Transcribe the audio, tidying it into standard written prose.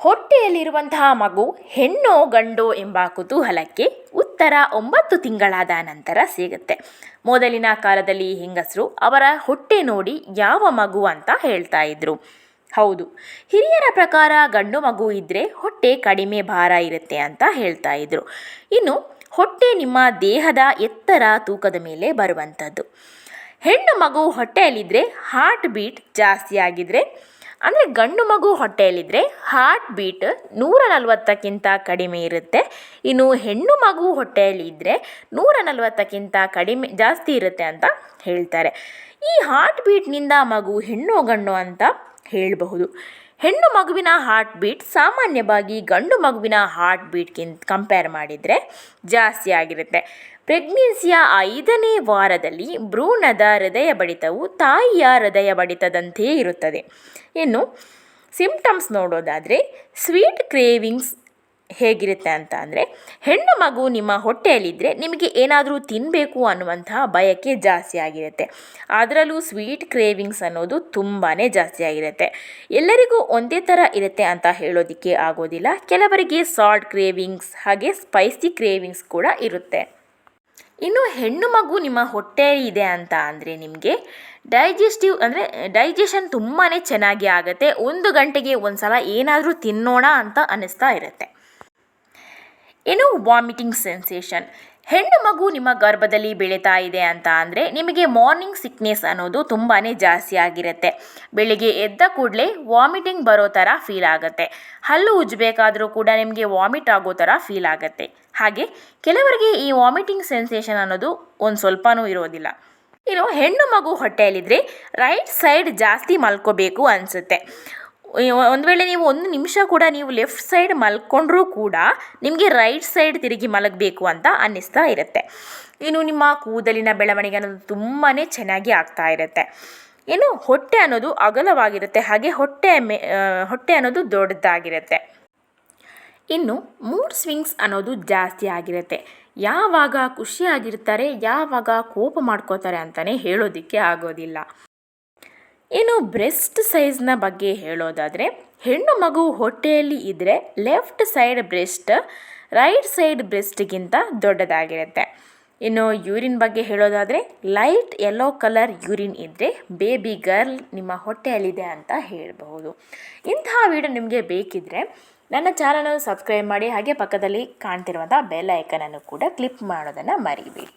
ಹೊಟ್ಟೆಯಲ್ಲಿರುವಂತಹ ಮಗು ಹೆಣ್ಣೋ ಗಂಡೋ ಎಂಬ ಕುತೂಹಲಕ್ಕೆ ಉತ್ತರ 9 ತಿಂಗಳಾದ ನಂತರ ಸಿಗುತ್ತೆ. ಮೊದಲಿನ ಕಾಲದಲ್ಲಿ ಹೆಂಗಸರು ಅವರ ಹೊಟ್ಟೆ ನೋಡಿ ಯಾವ ಮಗು ಅಂತ ಹೇಳ್ತಾ ಇದ್ರು. ಹೌದು, ಹಿರಿಯರ ಪ್ರಕಾರ ಗಂಡು ಮಗು ಇದ್ದರೆ ಹೊಟ್ಟೆ ಕಡಿಮೆ ಭಾರ ಇರುತ್ತೆ ಅಂತ ಹೇಳ್ತಾ ಇದ್ರು. ಇನ್ನು ಹೊಟ್ಟೆ ನಿಮ್ಮ ದೇಹದ ಎತ್ತರ ತೂಕದ ಮೇಲೆ ಬರುವಂಥದ್ದು. ಹೆಣ್ಣು ಮಗು ಹೊಟ್ಟೆಯಲ್ಲಿದ್ದರೆ ಹಾರ್ಟ್ ಬೀಟ್ ಜಾಸ್ತಿ ಆಗಿದ್ರೆ, ಅಂದರೆ ಗಂಡು ಮಗು ಹೊಟ್ಟೆಯಲ್ಲಿದ್ದರೆ ಹಾರ್ಟ್ ಬೀಟ್ 140ಕ್ಕಿಂತ ಕಡಿಮೆ ಇರುತ್ತೆ. ಇನ್ನು ಹೆಣ್ಣು ಮಗು ಹೊಟ್ಟೆಯಲ್ಲಿ ಇದ್ದರೆ 140ಕ್ಕಿಂತ ಜಾಸ್ತಿ ಇರುತ್ತೆ ಅಂತ ಹೇಳ್ತಾರೆ. ಈ ಹಾರ್ಟ್ ಬೀಟ್ನಿಂದ ಮಗು ಹೆಣ್ಣು ಗಂಡು ಅಂತ ಹೇಳಬಹುದು. ಹೆಣ್ಣು ಮಗುವಿನ ಹಾರ್ಟ್ ಬೀಟ್ ಸಾಮಾನ್ಯವಾಗಿ ಗಂಡು ಮಗುವಿನ ಹಾರ್ಟ್ ಬೀಟ್ಗಿಂತ ಕಂಪೇರ್ ಮಾಡಿದರೆ ಜಾಸ್ತಿ ಆಗಿರುತ್ತೆ. ಪ್ರೆಗ್ನೆನ್ಸಿಯ 5ನೇ ವಾರದಲ್ಲಿ ಭ್ರೂಣದ ಹೃದಯ ಬಡಿತವು ತಾಯಿಯ ಹೃದಯ ಬಡಿತದಂತೆಯೇ ಇರುತ್ತದೆ. ಇನ್ನು ಸಿಂಪ್ಟಮ್ಸ್ ನೋಡೋದಾದರೆ ಸ್ವೀಟ್ ಕ್ರೇವಿಂಗ್ಸ್ ಹೇಗಿರುತ್ತೆ ಅಂತ ಅಂದರೆ, ಹೆಣ್ಣು ಮಗು ನಿಮ್ಮ ಹೊಟ್ಟೆಯಲ್ಲಿದ್ದರೆ ನಿಮಗೆ ಏನಾದರೂ ತಿನ್ನಬೇಕು ಅನ್ನುವಂತಹ ಬಯಕೆ ಜಾಸ್ತಿ ಆಗಿರುತ್ತೆ. ಅದರಲ್ಲೂ ಸ್ವೀಟ್ ಕ್ರೇವಿಂಗ್ಸ್ ಅನ್ನೋದು ತುಂಬಾ ಜಾಸ್ತಿ ಆಗಿರುತ್ತೆ. ಎಲ್ಲರಿಗೂ ಒಂದೇ ಥರ ಇರುತ್ತೆ ಅಂತ ಹೇಳೋದಕ್ಕೆ ಆಗೋದಿಲ್ಲ. ಕೆಲವರಿಗೆ ಸಾಲ್ಟ್ ಕ್ರೇವಿಂಗ್ಸ್ ಹಾಗೆ ಸ್ಪೈಸಿ ಕ್ರೇವಿಂಗ್ಸ್ ಕೂಡ ಇರುತ್ತೆ. ಇನ್ನು ಹೆಣ್ಣು ಮಗು ನಿಮ್ಮ ಹೊಟ್ಟೆ ಇದೆ ಅಂತ ಅಂದರೆ ನಿಮಗೆ ಡೈಜೆಷನ್ ತುಂಬಾ ಚೆನ್ನಾಗಿ ಆಗುತ್ತೆ. 1 ಗಂಟೆಗೆ ಒಂದು ಸಲ ಏನಾದರೂ ತಿನ್ನೋಣ ಅಂತ ಅನ್ನಿಸ್ತಾ ಇರುತ್ತೆ. ಇನ್ನು ವಾಮಿಟಿಂಗ್ ಸೆನ್ಸೇಷನ್. ಹೆಣ್ಣು ಮಗು ನಿಮ್ಮ ಗರ್ಭದಲ್ಲಿ ಬೆಳೀತಾ ಇದೆ ಅಂತ ಅಂದರೆ ನಿಮಗೆ ಮಾರ್ನಿಂಗ್ ಸಿಕ್ನೆಸ್ ಅನ್ನೋದು ತುಂಬಾ ಜಾಸ್ತಿ ಆಗಿರುತ್ತೆ. ಬೆಳಿಗ್ಗೆ ಎದ್ದ ಕೂಡಲೇ ವಾಮಿಟಿಂಗ್ ಬರೋ ಥರ ಫೀಲ್ ಆಗುತ್ತೆ. ಹಲ್ಲು ಉಜ್ಜಬೇಕಾದ್ರೂ ಕೂಡ ನಿಮಗೆ ವಾಮಿಟ್ ಆಗೋ ಥರ ಫೀಲ್ ಆಗುತ್ತೆ. ಹಾಗೆ ಕೆಲವರಿಗೆ ಈ ವಾಮಿಟಿಂಗ್ ಸೆನ್ಸೇಷನ್ ಅನ್ನೋದು ಒಂದು ಸ್ವಲ್ಪನೂ ಇರೋದಿಲ್ಲ. ಇನ್ನು ಹೆಣ್ಣು ಮಗು ಹೊಟ್ಟೆಯಲ್ಲಿದ್ದರೆ ರೈಟ್ ಸೈಡ್ ಜಾಸ್ತಿ ಮಲ್ಕೋಬೇಕು ಅನಿಸುತ್ತೆ. ಒಂದು ವೇಳೆ ನೀವು 1 ನಿಮಿಷ ಕೂಡ ನೀವು ಲೆಫ್ಟ್ ಸೈಡ್ ಮಲ್ಕೊಂಡ್ರೂ ಕೂಡ ನಿಮಗೆ ರೈಟ್ ಸೈಡ್ ತಿರುಗಿ ಮಲಗಬೇಕು ಅಂತ ಅನ್ನಿಸ್ತಾ ಇರುತ್ತೆ. ಇನ್ನು ನಿಮ್ಮ ಕೂದಲಿನ ಬೆಳವಣಿಗೆ ಅನ್ನೋದು ತುಂಬಾ ಚೆನ್ನಾಗಿ ಆಗ್ತಾ ಇರುತ್ತೆ. ಇನ್ನು ಹೊಟ್ಟೆ ಅನ್ನೋದು ಅಗಲವಾಗಿರುತ್ತೆ, ಹಾಗೆ ಹೊಟ್ಟೆ ಅನ್ನೋದು ದೊಡ್ಡದಾಗಿರುತ್ತೆ. ಇನ್ನು ಮೂಡ್ ಸ್ವಿಂಗ್ಸ್ ಅನ್ನೋದು ಜಾಸ್ತಿ ಆಗಿರುತ್ತೆ. ಯಾವಾಗ ಖುಷಿಯಾಗಿರ್ತಾರೆ, ಯಾವಾಗ ಕೋಪ ಮಾಡ್ಕೋತಾರೆ ಅಂತಲೇ ಹೇಳೋದಕ್ಕೆ ಆಗೋದಿಲ್ಲ. ಇನ್ನು ಬ್ರೆಸ್ಟ್ ಸೈಜ್ನ ಬಗ್ಗೆ ಹೇಳೋದಾದರೆ, ಹೆಣ್ಣು ಮಗು ಹೊಟ್ಟೆಯಲ್ಲಿ ಇದ್ದರೆ left side breast right side ಬ್ರೆಸ್ಟ್ಗಿಂತ ದೊಡ್ಡದಾಗಿರುತ್ತೆ. ಇನ್ನು ಯೂರಿನ್ ಬಗ್ಗೆ ಹೇಳೋದಾದರೆ, ಲೈಟ್ ಯೆಲ್ಲೋ ಕಲರ್ ಯೂರಿನ್ ಇದ್ದರೆ ಬೇಬಿ ಗರ್ಲ್ ನಿಮ್ಮ ಹೊಟ್ಟೆಯಲ್ಲಿದೆ ಅಂತ ಹೇಳಬಹುದು. ಇಂತಹ ವಿಡಿಯೋ ನಿಮಗೆ ಬೇಕಿದ್ದರೆ ನನ್ನ ಚಾನಲನ್ನು ಸಬ್ಸ್ಕ್ರೈಬ್ ಮಾಡಿ, ಹಾಗೆ ಪಕ್ಕದಲ್ಲಿ ಕಾಣ್ತಿರುವಂಥ ಬೆಲ್ ಐಕನನ್ನು ಕೂಡ ಕ್ಲಿಕ್ ಮಾಡೋದನ್ನು ಮರಿಬೇಡಿ.